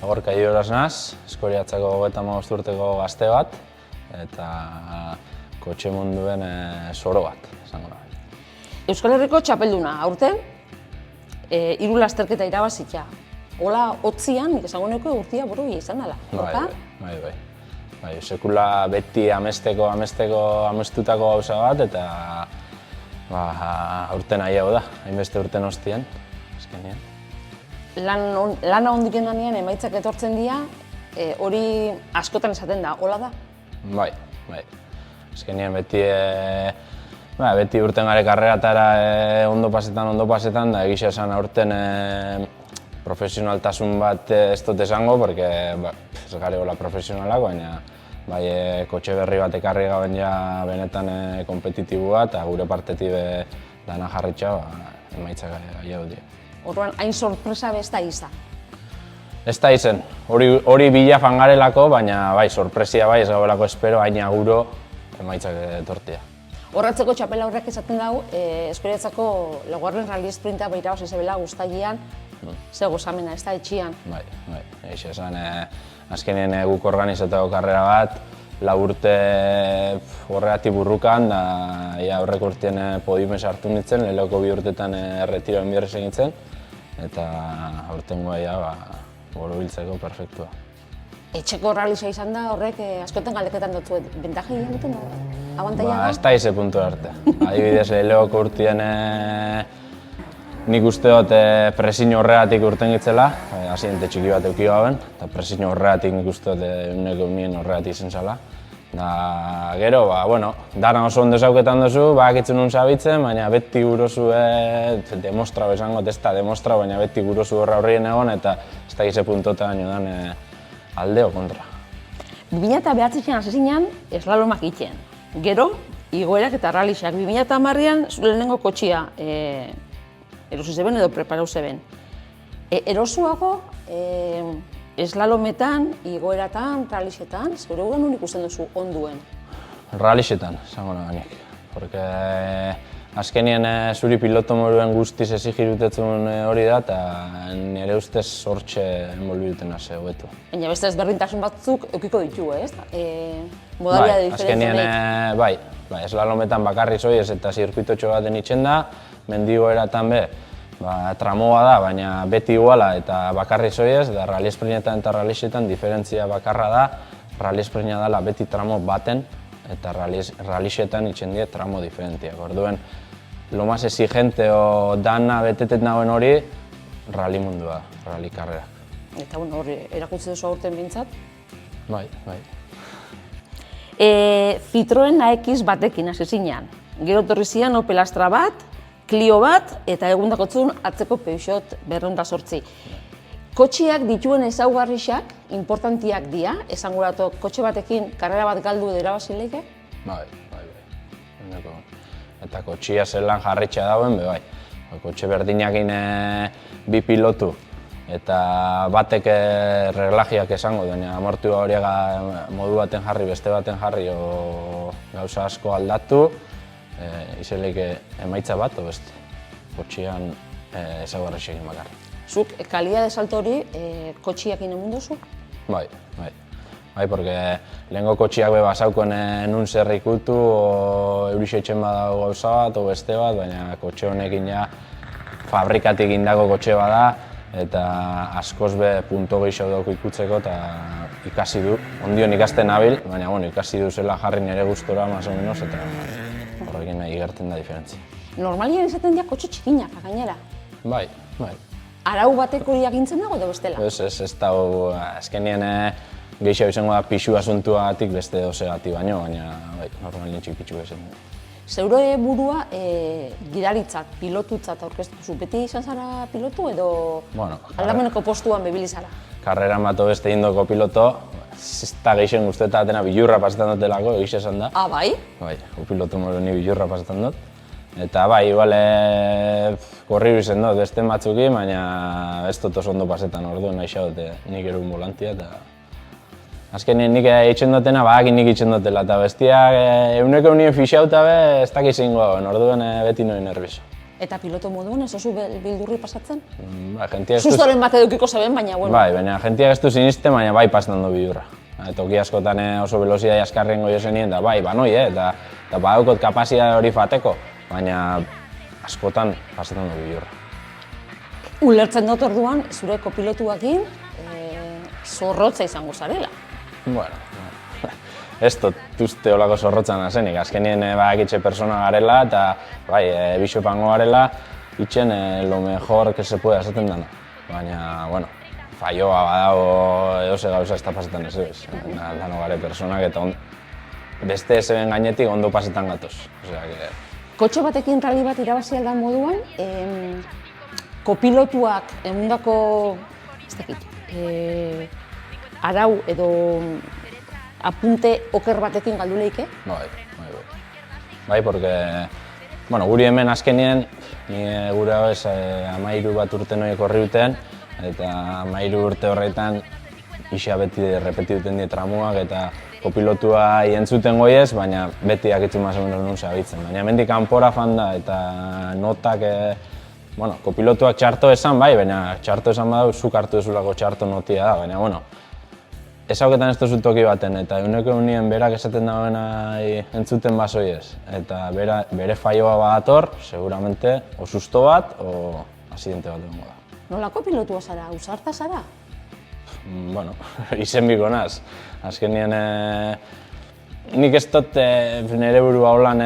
Gorka Idoraz naz, Eskoriatzako 35 urteko gazte bat, eta kotxe munduen soro bat, esango da. Euskal Herriko txapelduna, aurten, 3 lasterketa irabazitia. Hola, hotzian, nik esango nuke urtia borobia izan dela, Gorka? Bai, sekula beti amestutako gauza bat, eta aurten nahiago da, hainbeste urten ostian, azkenean. Lana ondiken danean emaitzak etortzen dira, hori askotan esaten da, hola da? Bai. Azkenean beti urten gare karreratara ondo pasetan, da egisa esan aurten profesionaltasun bat ez dut esango, porque ez gare hola profesionalak, baina bai kotxe berri bat ekarri gaben ja benetan kompetitibua eta gure partetik dana jarritxa emaitzak gehiago dira. Orduan, hain sorpresa be ez da izan? Ez da izen, hori bila fangarelako, baina bai, sorpresia bai, ez gauelako espero, hain aguro emaitzak etortia. Horratzeko txapela horrek esaten dago, Eskoriatzako laugarren rally sprinta baita base zebela guztagian, ze gozamena, ez da etxian. Bai, eixe esan, azkenean guk organizatako karrera bat, 4 urte horregatik burrukan, da aurreko urtean podiumen sartu nintzen, lehenko 2 urtetan erretiroen bidez egitzen, eta aurtengoa borobiltzeko perfektua. Etxeko rallisa izan da horrek askotan galdeketan dutzuet, bentaja egiten da? Abantaia da? Ez da ize puntu arte. Adibidez, lehenko urtean nik uste dut presiño horregatik urten gitzela, asidente txiki bat euki gaben, eta presiño horregatik nik uste dut unien horregatik izen zela. Gero, dana oso ondo zauketan duzu, badakitzen nun zabitzen, baina beti gurozu demostrau esango, ez da demostrau, baina beti gurozu horrien egon, eta ez da gize puntotan jodan alde o kontra. 2009an hasi zinen eslalomak egiten. Gero, igoerak eta rallixak. 2010an lehenengo kotxia erosi zeben edo preparau zeben. Erosuago eslalometan, igoeratan, rallixetan, zeure gugan nun ikusten duzu onduen? Rallixetan, esango nagoenik. Porque azkenien zuri piloto moduen guztiz ezigirutetzen hori da, eta nire ustez hortxe enbolbiduten hase hobetu. Baina beste ezberdintasun batzuk eukiko ditugu, ez? Modalidade diferentzianek. Bai, eslalometan bakarri zoiez eta zirkuitotxo baten itxen da, mendigoeratan be, tramoa da, baina beti iguala eta bakarri zoiez, eta rally esprinetan eta rallixetan diferentzia bakarra da, rally esprina dela beti tramo baten, eta rallixetan itxen die tramo diferentiak. Orduen, lo más exigente o dana betetet nagoen hori, rally mundua, rally karrerak. Eta hori erakutsi duzu aurten bintzat? Bai. Citroen AX batekin hasi zinean. Gero etorri zian Opel Astra bat, Clio bat, eta egundakotzun atzeko Peugeot 208. Kotxeak dituen ezaugarrixak importantiak dira, esanguratu kotxe batekin karrera bat galdu edo irabazileike? Bai. Eta kotxia zelan jarritxa dauen, bai. Kotxe berdinakin 2 pilotu eta batek reglajiak esango duen, amortu horiega modu baten jarri, beste baten jarri, o gauza asko aldatu, izelik emaitza bat, o beste, kotxian ezaugarrixekin bakarra. Zuk, kalidade salto hori kotxiakin emun duzu? Bai, porque lehenko kotxiak be basaukoen nun zer ikutu, o eurixetxen badago gauza bat, o beste bat, baina kotxe honekin ja fabrikatik indako kotxe bada, eta askoz be punto gehiago dago ikutzeko eta ikasi du. Ondion ikasten nabil, baina ikasi du zela jarri nire gustora, más o menos, eta horrekin igertzen da diferentzia. Normalien izaten dira kotxe txikinak, gainera? Bai. Arau batek hori agintzen dago edo bestela? Ez dago, azkenien gehiago izango da pixu asuntuagatik beste dozegatik baino, baina normalien txikitxu ezen. Zeure burua gidaritzat, pilotutzat aurkeztu beti izan zara pilotu edo aldameneko postuan bebili zara? Karreran bat beste indoko piloto, ez da gehien guztetatena bilurra pasetan dutelako, egiz esan da. Bai? Bai, pilotu modu ni bilurra pasetan dut. Eta bai, igual korriru izen dut beste batzuki, baina ez dut oso ondo pasetan orduen nahi dute nik erun volantia eta azkenien nik itxen dutena, badakin nik itxen dutela eta bestiak euneko unien fixauta be ez dakiz ingo, orduen beti noin nerviso. Eta piloto moduan ez oso bildurri pasatzen? Jentiak Sustoren bat edukiko zeben, baina bueno. Bai, baina jentiak ez du sinisten, baina bai pasetan du bidurra. Toki askotan oso velocidade askarren goio zenien, da bai, banoi, eta badaukot kapazitatea hori fateko, baina askotan pasetan du bidurra. Ulertzen dut orduan, zure kopilotuakin zorrotza izango zarela. Bueno, ez dut uste olako zorrotzan azenik, azkenien badakitxe persona garela eta bai, bixopango garela, itxen lo mejor que se puede esaten dana. Baina, bueno, falloa badago edoze gauza ez da pasetan ez ez. Dano gare personak eta beste zeben gainetik ondo pasetan gatoz. Kotxe batekin rally bat irabazi aldan moduan, kopilotuak emundako, ez dakit, arau edo apunte oker batekin galdu lehike? Bai, porque, bueno, guri hemen azkenien, gure hau ez 13 bat urte noi korri duten, eta 13 urte horretan isa beti repeti duten die tramuak eta kopilotua entzuten goiez, baina beti akitzen más o menos nun zabitzen. Baina hemendik kanpora fan da eta notak, bueno, kopilotuak txarto esan bai, baina txarto esan badau zuk hartu dezulako txarto notia da, baina bueno, ez hauketan ez duzu toki baten eta eguneko unien berak esaten dagoena entzuten basoiez eta bere falloa badator, seguramente o susto bat o asidente bat egongo da. Nolako pilotua zara? Ausarta zara? Bueno, izen biko naz. Azkenien nik ez dut nire burua holan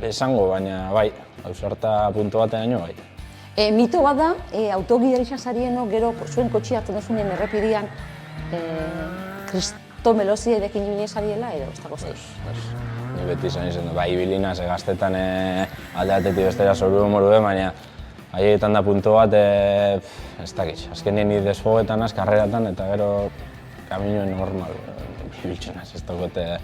esango, baina bai, ausarta puntu batean bai. Mito bat da, autogidaritza zarieno gero zuen kotxia hartzen duzunen errepidean Kristo Melosi edekin ibili zariela edo ez dago zer? Ni beti izan izan du, bai ibilina, ze gaztetan alde batetik bestera zoru moru baina haietan da puntu bat, ez dakit, azkenien ni desfogetan az, karreratan eta gero kaminoen normal ibiltzen az, ez dagote,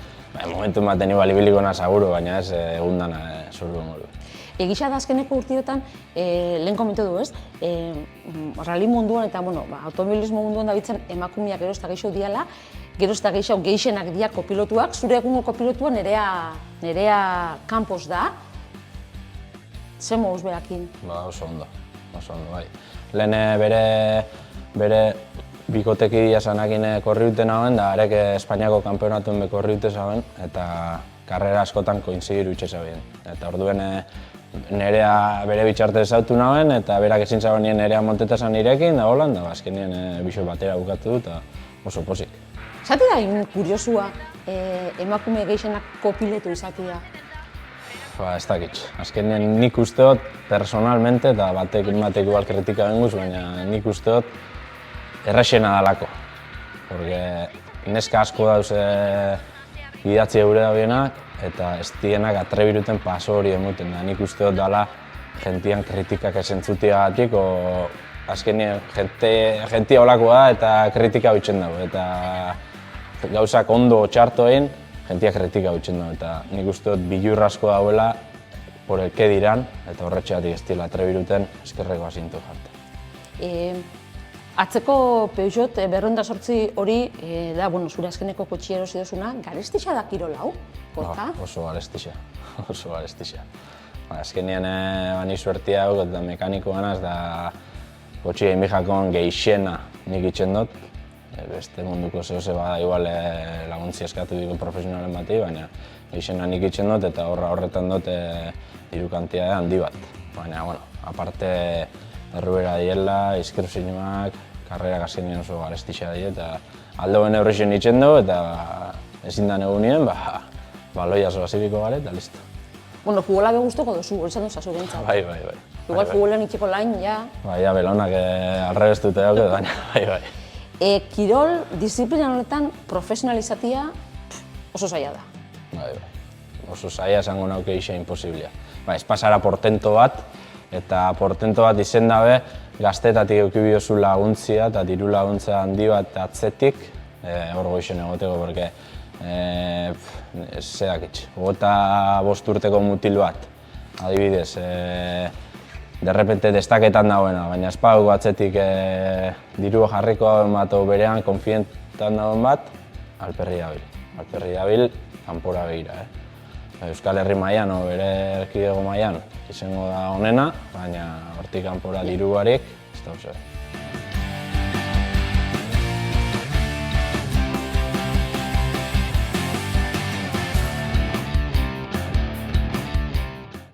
momentu baten igual ibiliko naz seguro, baina ez egun dana zoru moru. Egisa da azkeneko urtiotan, lehen komentu du ez, rally munduan eta automobilismo munduan dabitzen emakumeak gero ez da gehiago diala, gero ez da gehiago gehixenak diak kopilotuak, zure egungo kopilotua Nerea Campos da. Zer moduz berakin? Oso ondo, bai. Lehen bere bikoteki dia zanakin korri duten hauen, da arek Espainiako kanpeonatuen bekorri dute zauen, eta karrera askotan koinzidiru itxe zauen. Eta orduen Nerea bere bitxarte ezautu nauen, eta berak ezin zauen nien Nerea Montetazan irekin, da holan, da azkenien bixo batera bukatu du, eta oso pozik. Zati da kuriosua emakume gehixenak kopilotu izatea? Ez dakit. Azkenean nik usteot, personalmente, eta batek igual kritika benguz, baina nik usteot erraxena dalako. Porque neska asko dauz idatzi eure daudenak, eta ez dienak atrebiruten paso hori emuten. Nik usteot dala gentian kritikak esentzutiagatik, azkenean gentia olakoa da eta kritika hautzen dago. Eta gauzak ondo txarto egin, gentia kritika hautzen dago, eta nik uste dut bilur asko dauela por el que diran, eta horretxeatik ez dira atrebiruten eskerreko asintu jarte. Atzeko Peugeot 208 hori da, zure azkeneko kotxia erosi duzuna, garestixa da kirol hau, Gorka? Oso garestixa, oso garestixa. Azkenean bani suertia hau, eta mekaniko ganaz, da kotxia inbijakon gehixena nik itxen dut. Beste munduko zehose bada igual laguntzi eskatu digun profesionalen bati, baina gehixena nik itxen dut eta horretan dut diru kantitate handi bat. Baina, aparte errubera diela, inskripzioak, karrerak azkenean oso garestixa die eta aldoen eurrexen itxen du eta ezin da egunien, baloia zoa zibiko gare eta listo. Futbola beguztoko duzu, hori zan duzazu bentsat. Bai. Igual futbolen itxeko lain, ja. Bai, belonak alrebez dute dauk, baina bai. Kirol disiplina honetan profesionalizatia oso zaila da. Bai. Oso zaila esango nauke isa imposiblea. Ez pasara portento bat, eta portento bat izen dabe gaztetatik eukibiozu laguntzia eta diru laguntza handi bat atzetik hor goixen egoteko, porque zedakitz, 25 urteko mutil bat, adibidez, derrepente destaketan dagoena, baina espauko atzetik dirua jarriko dagoen bat o berean konfientan dagoen bat, alperri dabil. Alperri dabil, kanpora begira. Euskal Herri mailan, bere erkidego mailan izango da onena, baina hortik kanpora diru barik, ez da oso.